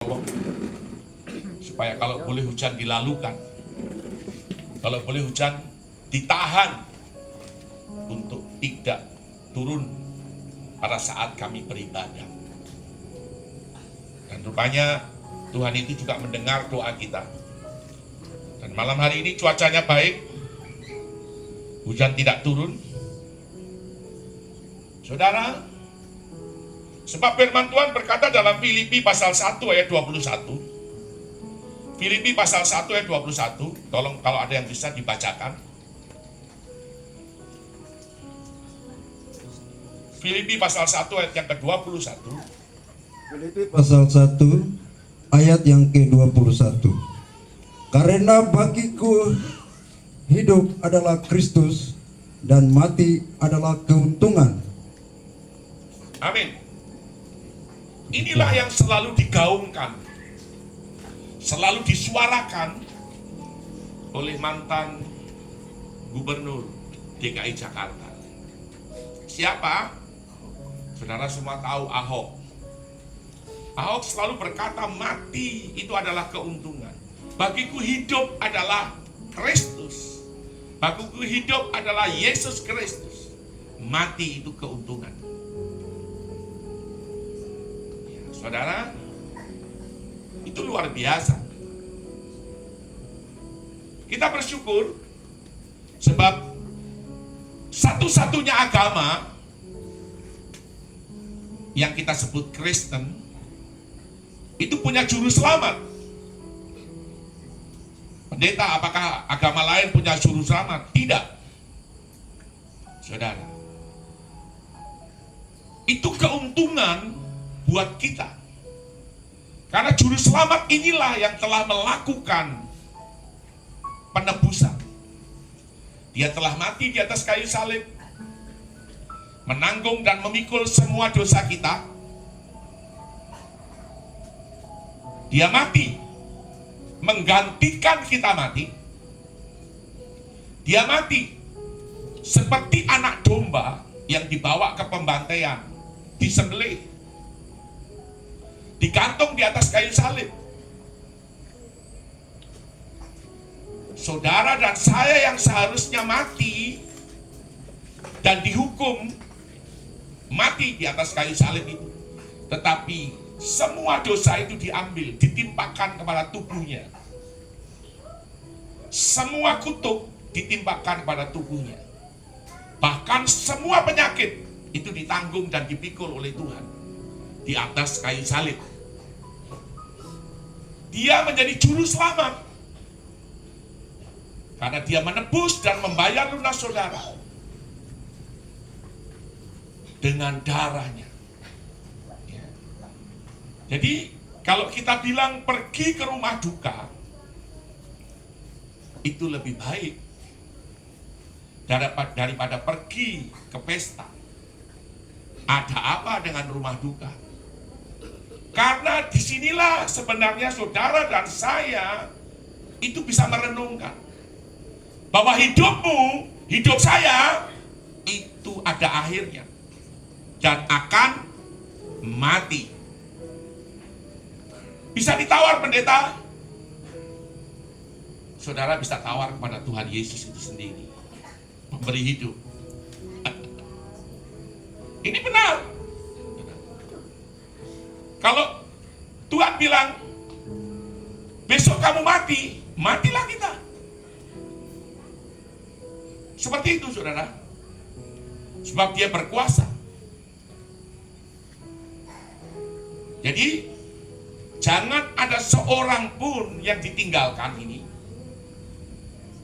tolong, supaya kalau boleh hujan dilalukan, kalau boleh hujan ditahan untuk tidak turun pada saat kami beribadah. Dan rupanya Tuhan itu juga mendengar doa kita. Dan malam hari ini cuacanya baik, hujan tidak turun. Saudara, sebab firman Tuhan berkata dalam Filipi pasal 1 ayat 21. Filipi pasal 1 ayat 21, tolong kalau ada yang bisa dibacakan. Filipi pasal 1 ayat yang ke-21. Filipi pasal 1 ayat yang ke-21. Karena bagiku hidup adalah Kristus dan mati adalah keuntungan. Amin. Inilah yang selalu digaungkan, selalu disuarakan oleh mantan gubernur DKI Jakarta. Siapa? Saudara semua tahu Ahok. Ahok selalu berkata mati itu adalah keuntungan. Bagiku hidup adalah Kristus. Bagiku hidup adalah Yesus Kristus. Mati itu keuntungan. Ya, saudara, itu luar biasa. Kita bersyukur sebab satu-satunya agama yang kita sebut Kristen itu punya juru selamat. Pendeta, apakah agama lain punya juru selamat? Tidak. Saudara, itu keuntungan buat kita. Karena juru selamat inilah yang telah melakukan penebusan. Dia telah mati di atas kayu salib, menanggung dan memikul semua dosa kita. Dia mati, menggantikan kita mati. Dia mati seperti anak domba yang dibawa ke pembantaian, disembelih, digantung di atas kayu salib. Saudara dan saya yang seharusnya mati dan dihukum mati di atas kayu salib itu, tetapi semua dosa itu diambil, ditimpakan kepada tubuhnya. Semua kutuk ditimpakan kepada tubuhnya. Bahkan semua penyakit itu ditanggung dan dipikul oleh Tuhan di atas kayu salib. Dia menjadi juru selamat karena dia menebus dan membayar lunas saudara dengan darahnya. Jadi kalau kita bilang pergi ke rumah duka, itu lebih baik daripada pergi ke pesta. Ada apa dengan rumah duka? Karena disinilah sebenarnya saudara dan saya itu bisa merenungkan bahwa hidupmu, hidup saya itu ada akhirnya dan akan mati. Bisa ditawar pendeta, saudara bisa tawar kepada Tuhan Yesus itu sendiri, memberi hidup. Ini benar. Kalau Tuhan bilang besok kamu mati, matilah kita. Seperti itu saudara. Sebab dia berkuasa. Jadi jangan ada seorang pun yang ditinggalkan ini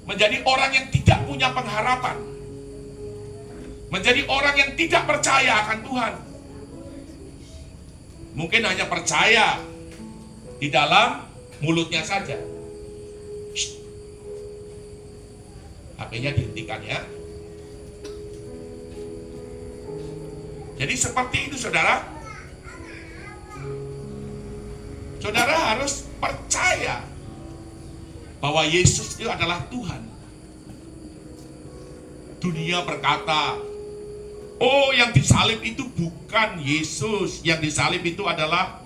menjadi orang yang tidak punya pengharapan, menjadi orang yang tidak percaya akan Tuhan. Mungkin hanya percaya di dalam mulutnya saja. HP-nya dihentikan ya. Jadi seperti itu saudara. Saudara harus percaya bahwa Yesus itu adalah Tuhan. Dunia berkata, oh yang disalib itu bukan Yesus, yang disalib itu adalah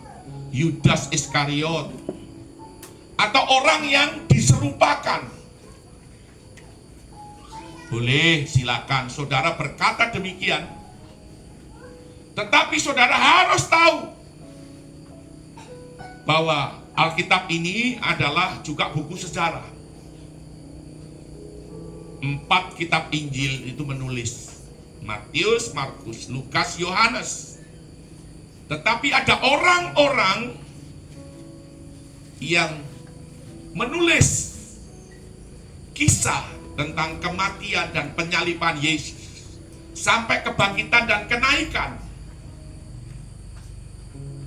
Yudas Iskariot, atau orang yang diserupakan. Boleh, silakan saudara berkata demikian. Tetapi saudara harus tahu bahwa Alkitab ini adalah juga buku sejarah. 4 kitab Injil itu menulis. Matius, Markus, Lukas, Yohanes. Tetapi ada orang-orang yang menulis kisah tentang kematian dan penyaliban Yesus sampai kebangkitan dan kenaikan,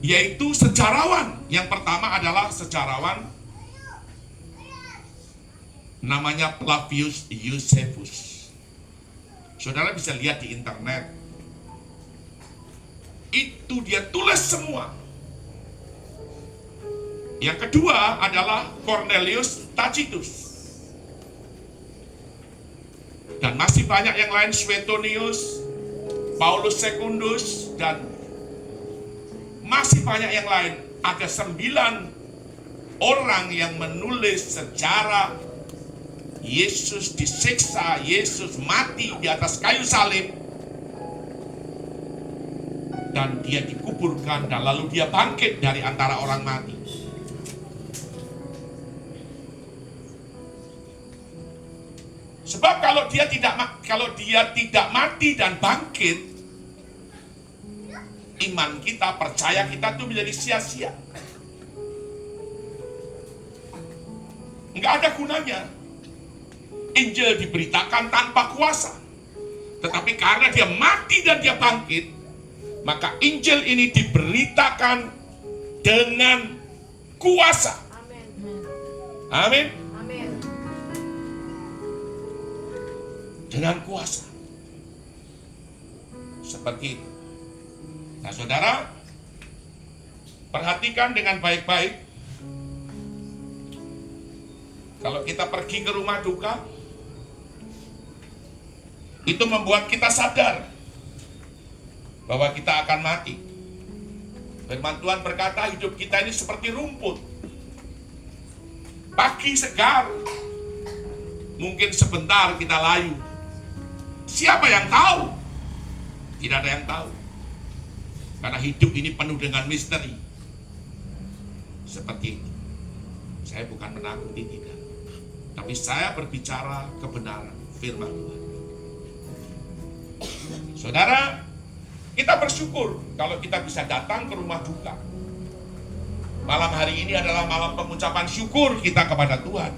yaitu sejarawan. Yang pertama adalah sejarawan namanya Flavius Josephus. Saudara bisa lihat di internet. Itu dia tulis semua. Yang kedua adalah Cornelius Tacitus. Dan masih banyak yang lain, Suetonius, Paulus Secundus, dan masih banyak yang lain. Ada 9 orang yang menulis sejarah Yesus disiksa, Yesus mati di atas kayu salib, dan dia dikuburkan, dan lalu dia bangkit dari antara orang mati. Sebab kalau dia tidak mati dan bangkit, iman kita, percaya kita itu menjadi sia-sia. Enggak ada gunanya. Injil diberitakan tanpa kuasa. Tetapi karena dia mati dan dia bangkit, maka Injil ini diberitakan dengan kuasa. Amin. Amin. Dengan kuasa. Seperti itu. Nah, saudara, perhatikan dengan baik-baik. Kalau kita pergi ke rumah duka, itu membuat kita sadar bahwa kita akan mati. Firman Tuhan berkata, hidup kita ini seperti rumput. Pagi segar, mungkin sebentar kita layu. Siapa yang tahu? Tidak ada yang tahu. Karena hidup ini penuh dengan misteri. Seperti itu. Saya bukan menakuti, tidak. Tapi saya berbicara kebenaran firman Tuhan. Saudara, kita bersyukur kalau kita bisa datang ke rumah duka. Malam hari ini adalah malam pengucapan syukur kita kepada Tuhan.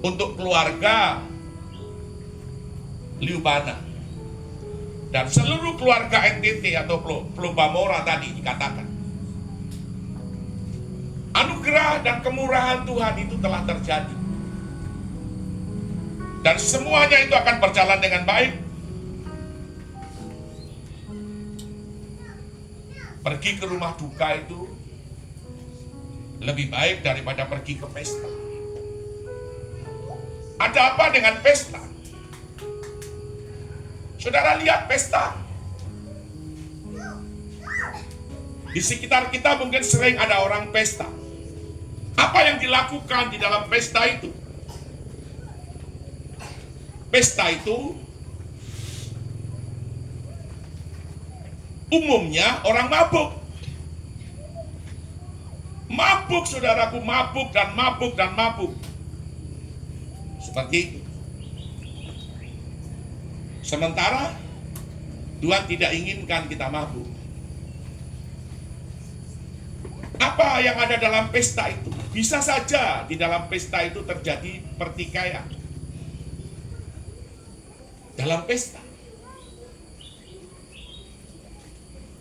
Untuk keluarga Liubana dan seluruh keluarga NTT atau Plumbamora tadi dikatakan. Anugerah dan kemurahan Tuhan itu telah terjadi. Dan semuanya itu akan berjalan dengan baik. Pergi ke rumah duka itu lebih baik daripada pergi ke pesta. Ada apa dengan pesta? Saudara lihat pesta. Di sekitar kita mungkin sering ada orang pesta. Apa yang dilakukan di dalam pesta itu? Pesta itu umumnya orang mabuk. Mabuk, saudaraku, mabuk dan mabuk dan mabuk. Seperti itu. Sementara Tuhan tidak inginkan kita mabuk. Apa yang ada dalam pesta itu? Bisa saja di dalam pesta itu terjadi pertikaian. Dalam pesta.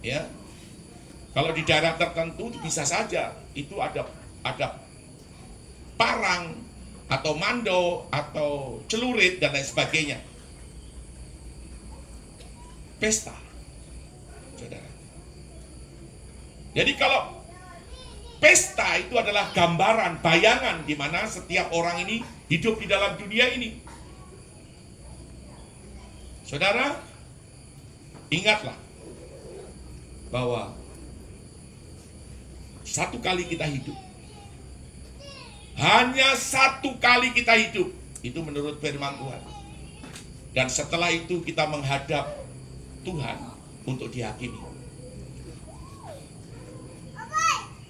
Ya. Kalau di daerah tertentu bisa saja itu ada parang atau mando atau celurit dan lain sebagainya. Pesta. Saudara. Jadi kalau pesta itu adalah gambaran, bayangan di mana setiap orang ini hidup di dalam dunia ini. Saudara, ingatlah bahwa satu kali kita hidup. Hanya satu kali kita hidup. Itu menurut firman Tuhan. Dan setelah itu kita menghadap Tuhan untuk dihakimi.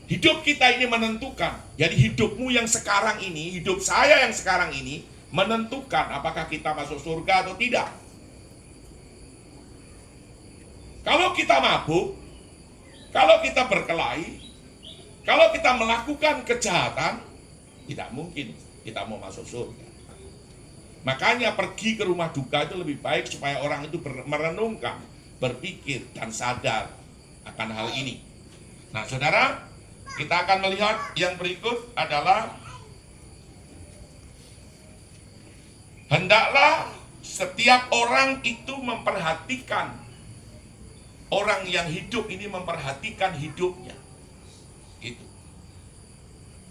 Hidup kita ini menentukan. Jadi hidupmu yang sekarang ini, hidup saya yang sekarang ini menentukan apakah kita masuk surga atau tidak. Kalau kita mabuk, kalau kita berkelahi, kalau kita melakukan kejahatan, tidak mungkin kita mau masuk surga. Makanya pergi ke rumah duka itu lebih baik supaya orang itu merenungkan, berpikir dan sadar akan hal ini. Nah, saudara, kita akan melihat yang berikut adalah hendaklah setiap orang itu memperhatikan, orang yang hidup ini memperhatikan hidupnya. Itu.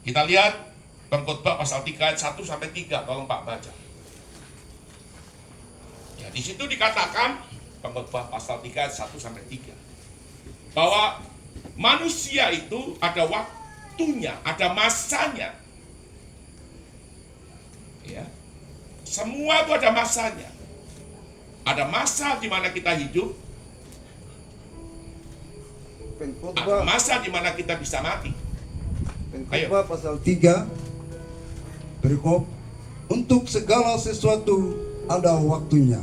Kita lihat Pengkhotbah pasal 3 ayat 1 sampai 3, tolong Pak baca. Ya, di situ dikatakan Pengkhotbah pasal 3 ayat 1 sampai 3 bahwa manusia itu ada waktunya, ada masanya. Ya. Semua itu ada masanya. Ada masa di mana kita hidup, ada masa di mana kita bisa mati. Pengkhotbah pasal 3 perikop, untuk segala sesuatu ada waktunya.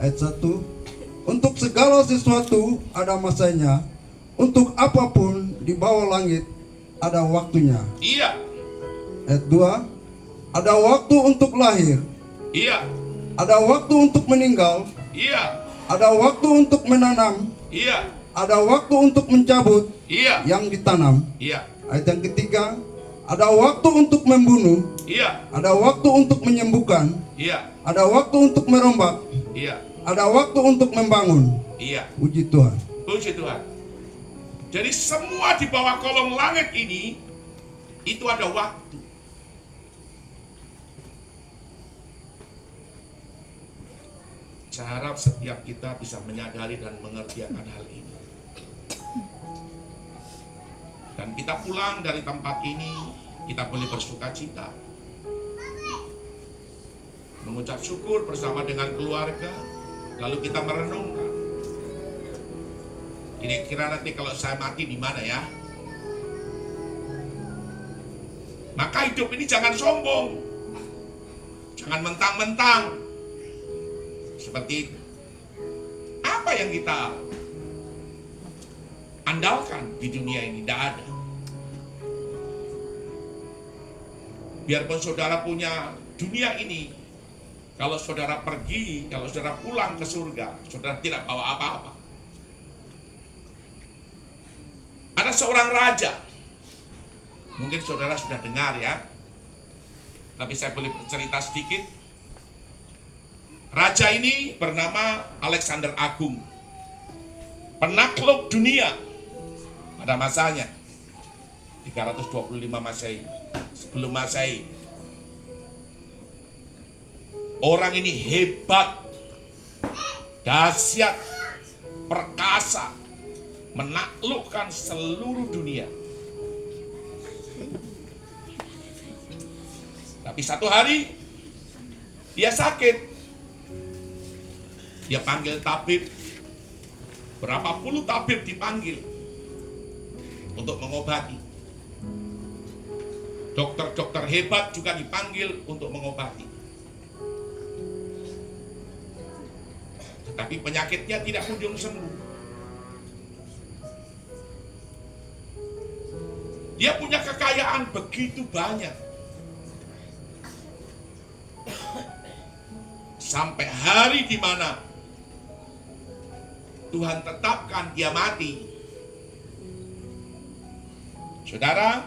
Ayat 1, untuk segala sesuatu ada masanya, untuk apapun di bawah langit ada waktunya. Iya. Ayat 2, ada waktu untuk lahir, Iya. ada waktu untuk meninggal, Iya. ada waktu untuk menanam, Iya. ada waktu untuk mencabut Iya. yang ditanam. Iya. Ayat yang ketiga, ada waktu untuk membunuh, Iya. ada waktu untuk menyembuhkan, Iya. ada waktu untuk merombak, Iya. ada waktu untuk membangun. Iya. Puji Tuhan. Puji Tuhan. Jadi semua di bawah kolong langit ini itu ada waktu. Saya harap setiap kita bisa menyadari dan mengerti akan hal ini. Dan kita pulang dari tempat ini, kita boleh bersuka cita, mengucap syukur bersama dengan keluarga, lalu kita merenungkan. Kira-kira nanti kalau saya mati di mana ya? Maka hidup ini jangan sombong, jangan mentang-mentang. Seperti apa yang kita andalkan di dunia ini, tidak ada. Biarpun saudara punya dunia ini, kalau saudara pergi, kalau saudara pulang ke surga, saudara tidak bawa apa-apa. Ada seorang raja, mungkin saudara sudah dengar ya, tapi saya boleh bercerita sedikit. Raja ini bernama Alexander Agung, penakluk dunia pada masanya 325 Masehi, sebelum Masehi. Orang ini hebat, dahsyat, perkasa, menaklukkan seluruh dunia. Tapi satu hari dia sakit. Dia panggil tabib, berapa puluh tabib dipanggil untuk mengobati. Dokter-dokter hebat juga dipanggil untuk mengobati. Tetapi penyakitnya tidak kunjung sembuh. Dia punya kekayaan begitu banyak. Sampai hari di mana Tuhan tetapkan dia mati. Saudara,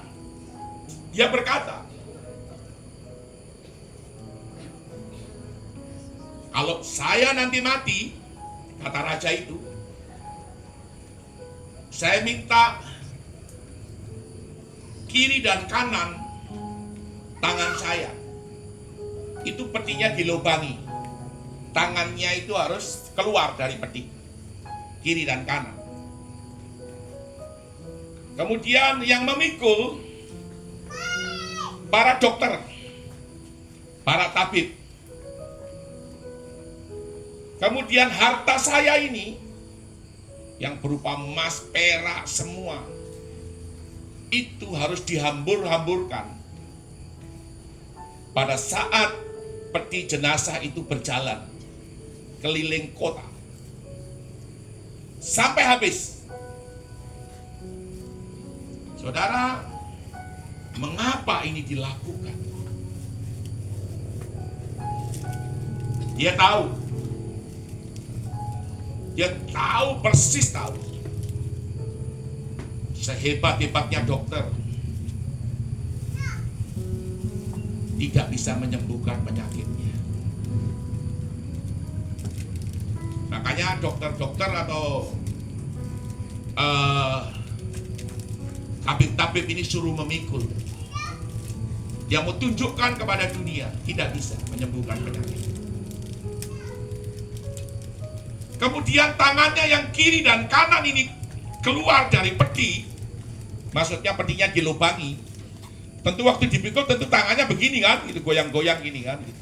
dia berkata, kalau saya nanti mati, kata raja itu, saya minta kiri dan kanan tangan saya itu petinya dilubangi. Tangannya itu harus keluar dari peti, kiri dan kanan. Kemudian yang memikul para dokter, para tabib. Kemudian harta saya ini yang berupa emas, perak, semua itu harus dihambur-hamburkan pada saat peti jenazah itu berjalan keliling kota sampai habis. Saudara, mengapa ini dilakukan? Dia tahu persis tahu. Sehebat-hebatnya dokter tidak bisa menyembuhkan penyakitnya. Makanya dokter-dokter atau tabib-tabib ini suruh memikul. Dia mau tunjukkan kepada dunia tidak bisa menyembuhkan penyakit. Kemudian tangannya yang kiri dan kanan ini keluar dari peti. Maksudnya petinya dilubangi. Tentu waktu dipikul tentu tangannya begini kan, itu goyang-goyang gini kan. Gitu.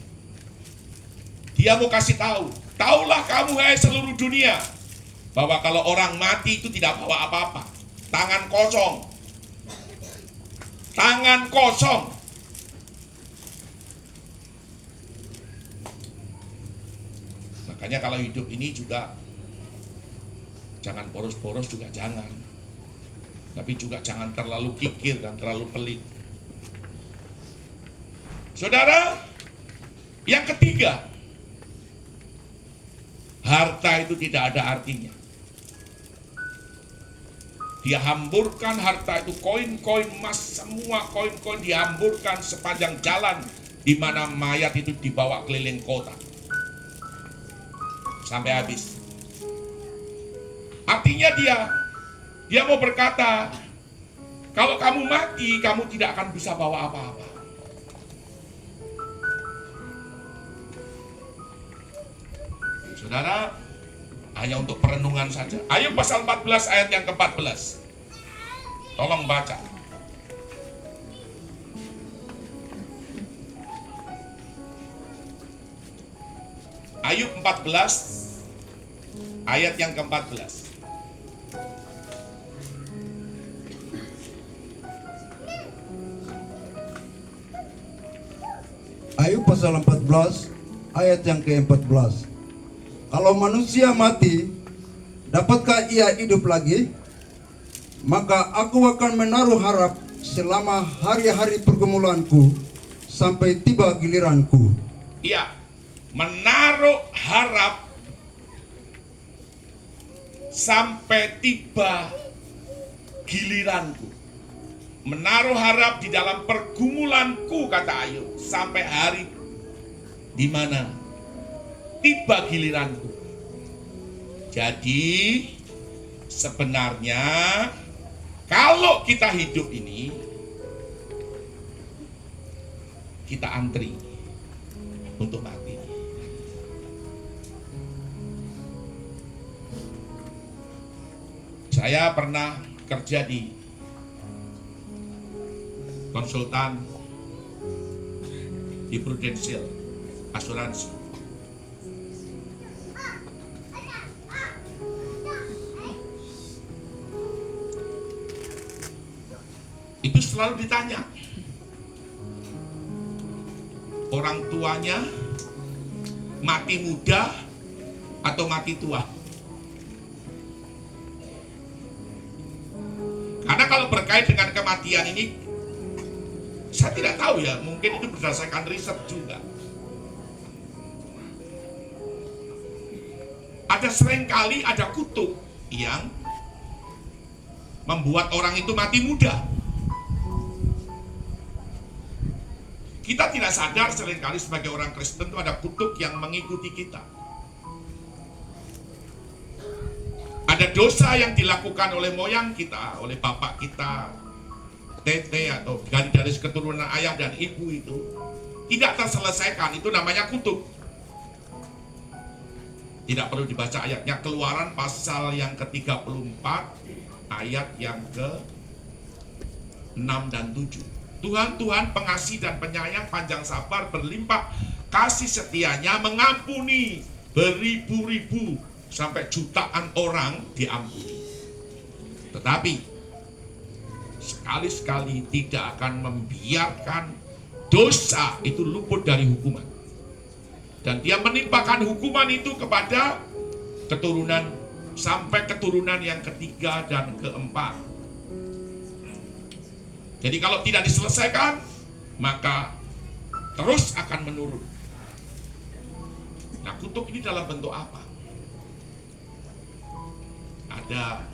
Dia mau kasih tahu, taulah kamu hai seluruh dunia, bahwa kalau orang mati itu tidak bawa apa-apa. Tangan kosong. Tangan kosong. Makanya kalau hidup ini juga jangan boros-boros juga jangan. Tapi juga jangan terlalu kikir dan terlalu pelit. Saudara, yang ketiga, harta itu tidak ada artinya. Dia hamburkan harta itu, koin-koin emas, semua koin-koin dihamburkan sepanjang jalan di mana mayat itu dibawa keliling kota sampai habis. Artinya dia mau berkata, kalau kamu mati, kamu tidak akan bisa bawa apa-apa. Saudara, hanya untuk perenungan saja. Ayub pasal 14 ayat yang ke-14. Tolong baca. Ayub 14 ayat yang ke-14. Ayub pasal 14 ayat yang ke-14. Kalau manusia mati, dapatkah ia hidup lagi? Maka aku akan menaruh harap selama hari-hari pergumulanku sampai tiba giliranku. Iya, menaruh harap sampai tiba giliranku. Menaruh harap di dalam pergumulanku, kata Ayub, sampai hari di mana tiba giliranku. Jadi sebenarnya kalau kita hidup ini, kita antri untuk mati. Saya pernah kerja di konsultan di Prudential asuransi. Itu selalu ditanya, orang tuanya mati muda atau mati tua? Karena kalau berkait dengan kematian ini, saya tidak tahu ya, mungkin itu berdasarkan riset juga. Ada seringkali ada kutub yang membuat orang itu mati muda. Kita tidak sadar seringkali sebagai orang Kristen itu ada kutub yang mengikuti kita. Ada dosa yang dilakukan oleh moyang kita, oleh bapak kita, tete atau dari keturunan ayah dan ibu itu tidak terselesaikan, itu namanya kutub. Tidak perlu dibaca ayatnya, Keluaran pasal yang ke-34 ayat yang 6 dan 7. Tuhan pengasih dan penyayang, panjang sabar, berlimpah kasih setianya, mengampuni beribu-ribu sampai jutaan orang diampuni. Tetapi sekali-sekali tidak akan membiarkan dosa itu luput dari hukuman. Dan dia menimpakan hukuman itu kepada keturunan sampai keturunan yang ketiga dan keempat. Jadi kalau tidak diselesaikan, maka terus akan menurun. Nah, kutuk ini dalam bentuk apa? Ada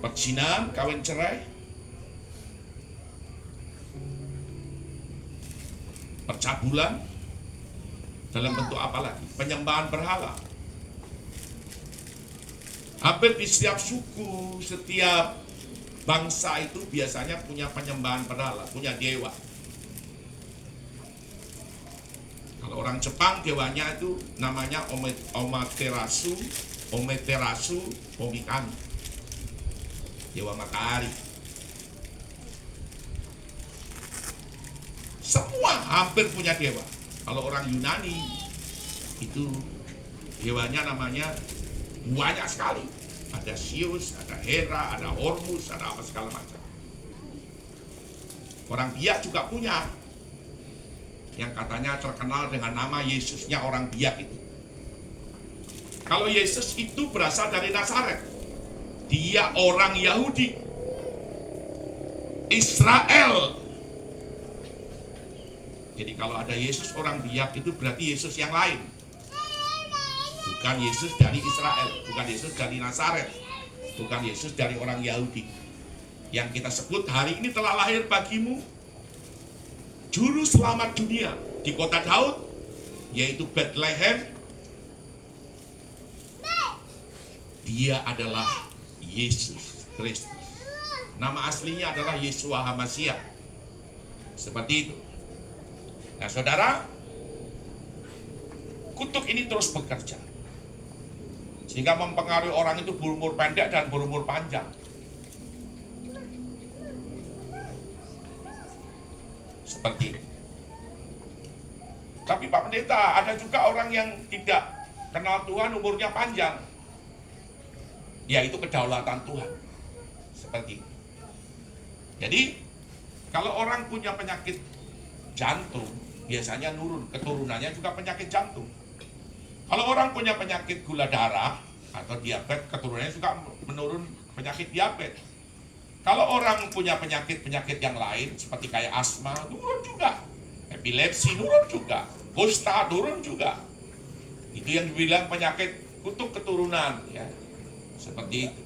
perzinahan, kawin cerai, percabulan, dalam bentuk apa lagi? Penyembahan berhala. Hampir di setiap suku, setiap bangsa itu biasanya punya penyembahan berhala, punya dewa. Kalau orang Jepang, dewanya itu namanya Omaterasu, Omikami, dewa matahari. Semua hampir punya dewa. Kalau orang Yunani itu dewanya namanya banyak sekali. Ada Zeus, ada Hera, ada Hormuz, ada apa segala macam. Orang Biak juga punya, yang katanya terkenal dengan nama Yesusnya orang Biak itu. Kalau Yesus itu berasal dari Nazaret, dia orang Yahudi, Israel. Jadi kalau ada Yesus orang Biak itu berarti Yesus yang lain, bukan Yesus dari Israel, bukan Yesus dari Nazaret, bukan Yesus dari orang Yahudi. Yang kita sebut hari ini telah lahir bagimu Juru Selamat dunia di kota Daud, yaitu Bethlehem. Dia adalah Yesus Kristus. Nama aslinya adalah Yeshua HaMashiach. Seperti itu. Nah, saudara, kutuk ini terus bekerja, sehingga mempengaruhi orang itu berumur pendek dan berumur panjang. Seperti itu. Tapi Pak Pendeta, ada juga orang yang tidak kenal Tuhan umurnya panjang. Yaitu kedaulatan Tuhan. Seperti itu. Jadi, kalau orang punya penyakit jantung, biasanya nurun, keturunannya juga penyakit jantung. Kalau orang punya penyakit gula darah atau diabetes, keturunannya juga menurun penyakit diabetes. Kalau orang punya penyakit-penyakit yang lain, seperti kayak asma, turun juga. Epilepsi turun juga. Kusta turun juga. Itu yang dibilang penyakit kutuk keturunan, ya. Seperti itu.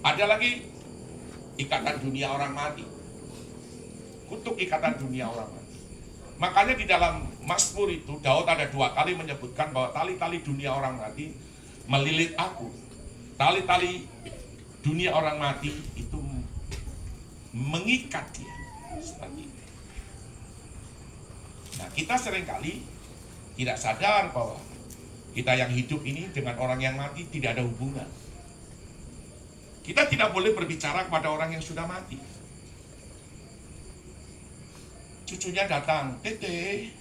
Ada lagi ikatan dunia orang mati. Kutuk ikatan dunia orang mati. Makanya di dalam Mazmur itu, Daud ada 2 kali menyebutkan bahwa tali-tali dunia orang mati melilit aku. Tali-tali dunia orang mati itu mengikat dia. Seperti itu. Nah, kita seringkali tidak sadar bahwa kita yang hidup ini dengan orang yang mati tidak ada hubungan. Kita tidak boleh berbicara kepada orang yang sudah mati. Cucunya datang, Tete,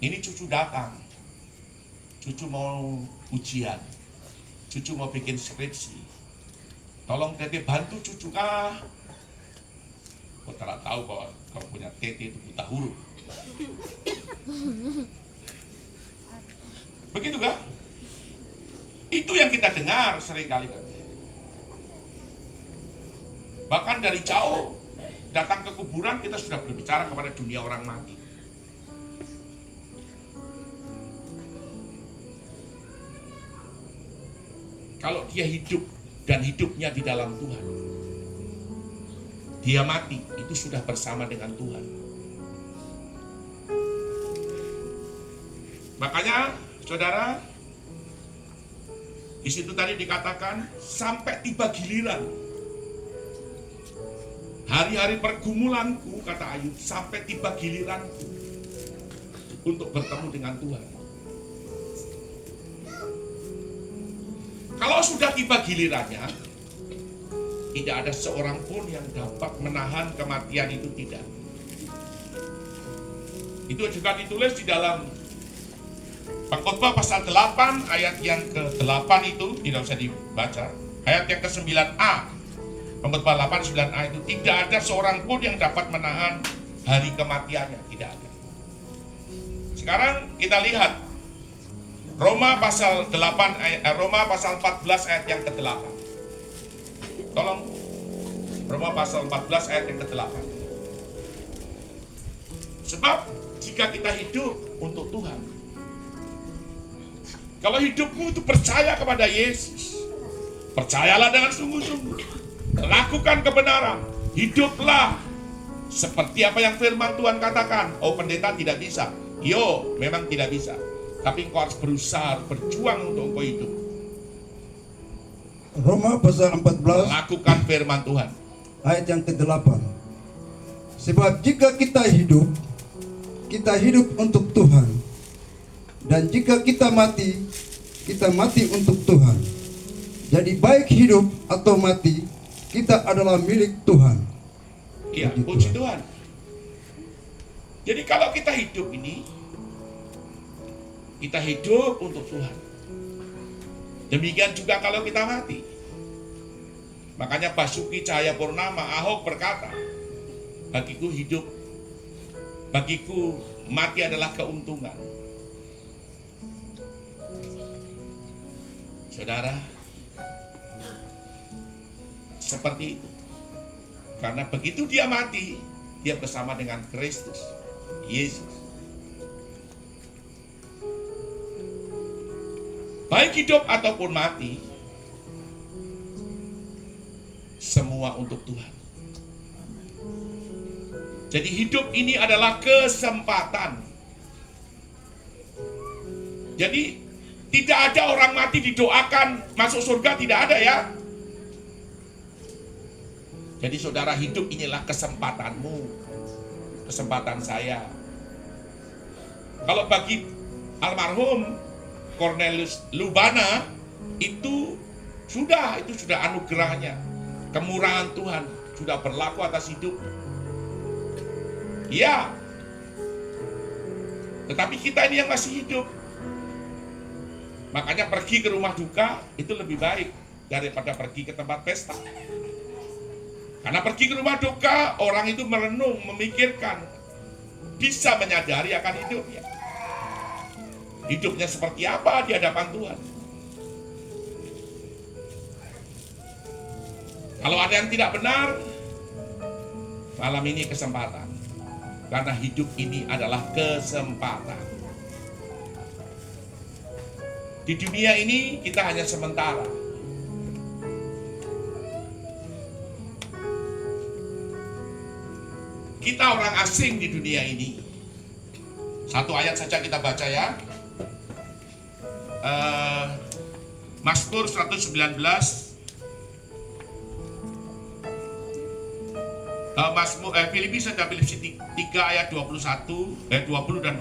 ini cucu datang. Cucu mau ujian. Cucu mau bikin skripsi. Tolong Tete bantu cucu kah? Kau tak tahu bahwa kau punya Tete itu buta huruf. Begitu kah? Itu yang kita dengar seringkali. Bahkan dari jauh datang ke kuburan, kita sudah berbicara kepada dunia orang mati. Kalau dia hidup dan hidupnya di dalam Tuhan, dia mati, itu sudah bersama dengan Tuhan. Makanya, saudara, di situ tadi dikatakan sampai tiba giliran. Hari-hari pergumulanku, kata Ayub, sampai tiba giliranku untuk bertemu dengan Tuhan. Kalau sudah tiba gilirannya, Tidak ada seorang pun yang dapat menahan kematian itu, tidak. Itu juga ditulis di dalam Pengkhotbah pasal 8 ayat yang ke-8 itu, tidak usah dibaca. Ayat yang ke-9a. Pengkhotbah 8, 9a itu, tidak ada seorang pun yang dapat menahan hari kematiannya, tidak ada. Sekarang kita lihat Roma pasal 14 ayat yang ke-8. Tolong, Roma pasal 14 ayat yang ke-8. Sebab jika kita hidup untuk Tuhan, kalau hidupmu itu percaya kepada Yesus, percayalah dengan sungguh-sungguh, lakukan kebenaran, hiduplah seperti apa yang firman Tuhan katakan. Oh, pendeta tidak bisa. Yo, memang tidak bisa. Tapi engkau harus berusaha, berjuang untuk engkau hidup. Roma pasal 14 Lakukan firman Tuhan. ayat yang ke-8. Sebab jika kita hidup untuk Tuhan. Dan jika kita mati untuk Tuhan. Jadi baik hidup atau mati, kita adalah milik Tuhan. Iya, puji Tuhan. Jadi kalau kita hidup ini, kita hidup untuk Tuhan. Demikian juga kalau kita mati. Makanya Basuki Cahayapurnama, Ahok berkata, bagiku hidup, bagiku mati adalah keuntungan. Saudara, seperti itu. Karena begitu dia mati, dia bersama dengan Kristus, Yesus. Baik hidup ataupun mati, semua untuk Tuhan. Jadi hidup ini adalah kesempatan. Jadi tidak ada orang mati didoakan masuk surga, tidak ada ya. Jadi saudara, hidup inilah kesempatanmu, kesempatan saya. Kalau bagi almarhum Cornelius Lubana, itu sudah anugerahnya, kemurahan Tuhan sudah berlaku atas hidup. Ya, tetapi kita ini yang masih hidup. Makanya pergi ke rumah duka itu lebih baik daripada pergi ke tempat pesta. Karena pergi ke rumah duka, orang itu merenung, memikirkan, bisa menyadari akan hidupnya. Hidupnya seperti apa di hadapan Tuhan. Kalau ada yang tidak benar, malam ini kesempatan. Karena hidup ini adalah kesempatan. Di dunia ini kita hanya sementara. Kita orang asing di dunia ini. Satu ayat saja kita baca ya. Mazmur 119. Filipi 3 ayat 20 dan 21.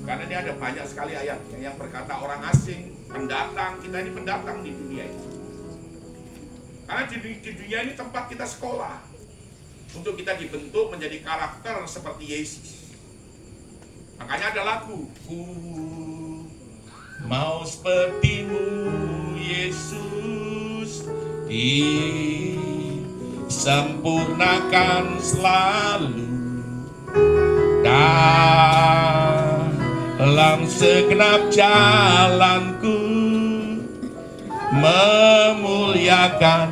Karena ini ada banyak sekali ayat yang berkata orang asing, pendatang. Kita ini pendatang di dunia ini. Karena di dunia ini tempat kita sekolah untuk kita dibentuk menjadi karakter seperti Yesus. Makanya ada lagu, ku mau sepertimu Yesus, disempurnakan selalu dalam segenap jalanku, memuliakan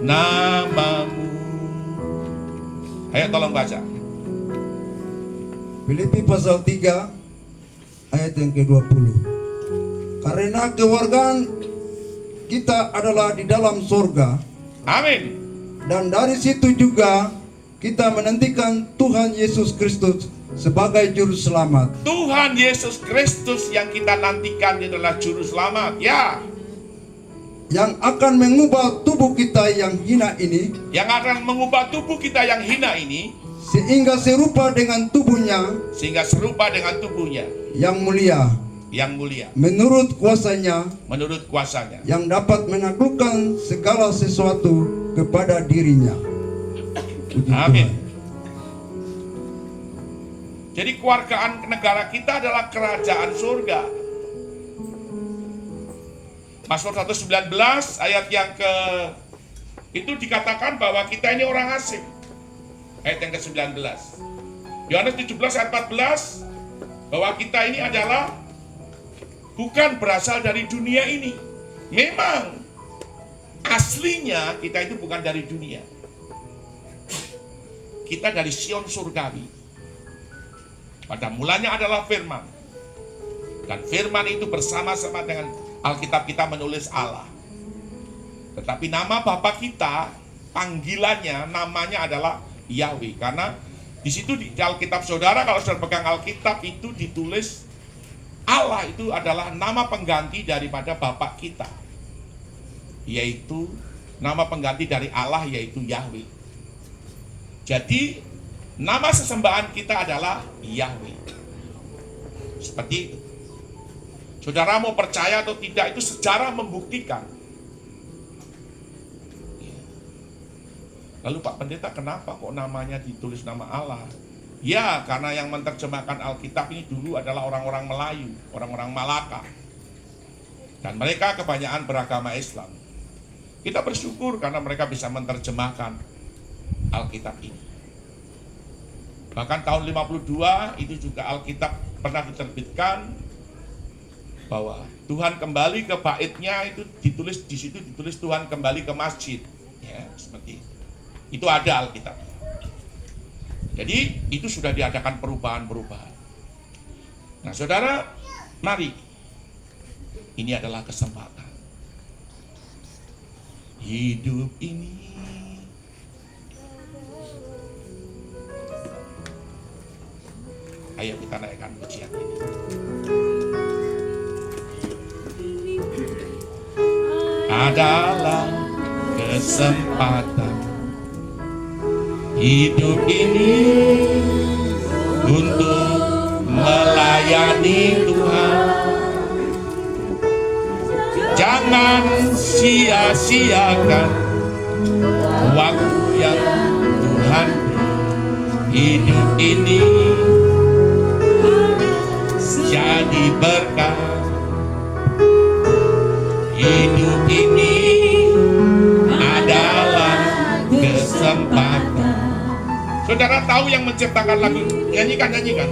namamu. Ayo tolong baca. Filipi pasal 3 ayat yang ke-20. Karena kewargaan kita adalah di dalam surga. Amin. Dan dari situ juga kita menantikan Tuhan Yesus Kristus sebagai juru selamat. Tuhan Yesus Kristus yang kita nantikan adalah juru selamat, ya. Yang akan mengubah tubuh kita yang hina ini, Yang akan mengubah tubuh kita yang hina ini sehingga serupa dengan tubuhnya sehingga serupa dengan tubuhnya yang mulia yang mulia menurut kuasanya menurut kuasanya. yang dapat menaklukkan segala sesuatu kepada dirinya. Puji Amin. Tuhan. Jadi kewargaan negara kita adalah kerajaan surga. Mazmur 119 ayat yang ke itu dikatakan bahwa kita ini orang asing. Ayat yang ke-19. Yohanes 17 ayat 14 bahwa kita ini adalah bukan berasal dari dunia ini. Memang aslinya kita itu bukan dari dunia. Kita dari Sion surgawi. Pada mulanya adalah firman. Dan firman itu bersama-sama dengan Alkitab kita menulis Allah. Tetapi nama Bapa kita, panggilannya, namanya adalah Yahweh. Karena di situ di Alkitab saudara, kalau saudara pegang Alkitab itu ditulis Allah itu adalah nama pengganti daripada Bapa kita. Yaitu nama pengganti dari Allah yaitu Yahweh. Jadi nama sesembahan kita adalah Yahweh. Seperti itu. Saudara mau percaya atau tidak, itu sejarah membuktikan. Lalu Pak Pendeta, kenapa kok namanya ditulis nama Allah? Ya, karena yang menerjemahkan Alkitab ini dulu adalah orang-orang Melayu, orang-orang Malaka. Dan mereka kebanyakan beragama Islam. Kita bersyukur karena mereka bisa menerjemahkan Alkitab ini. Bahkan tahun 52 itu juga Alkitab pernah diterbitkan bahwa Tuhan kembali ke baitnya, itu ditulis di situ, ditulis Tuhan kembali ke masjid, ya seperti itu. Itu ada Alkitab. Jadi itu sudah diadakan perubahan-perubahan. Nah saudara, mari, ini adalah kesempatan. Hidup ini ayo kita naikkan pujian ini. Adalah kesempatan hidup ini untuk melayani Tuhan. Jangan sia-siakan waktu yang Tuhan beri. Hidup ini jadi berkat. Hidup ini adalah kesempatan. Saudara tahu yang menciptakan lagu? Nyanyikan.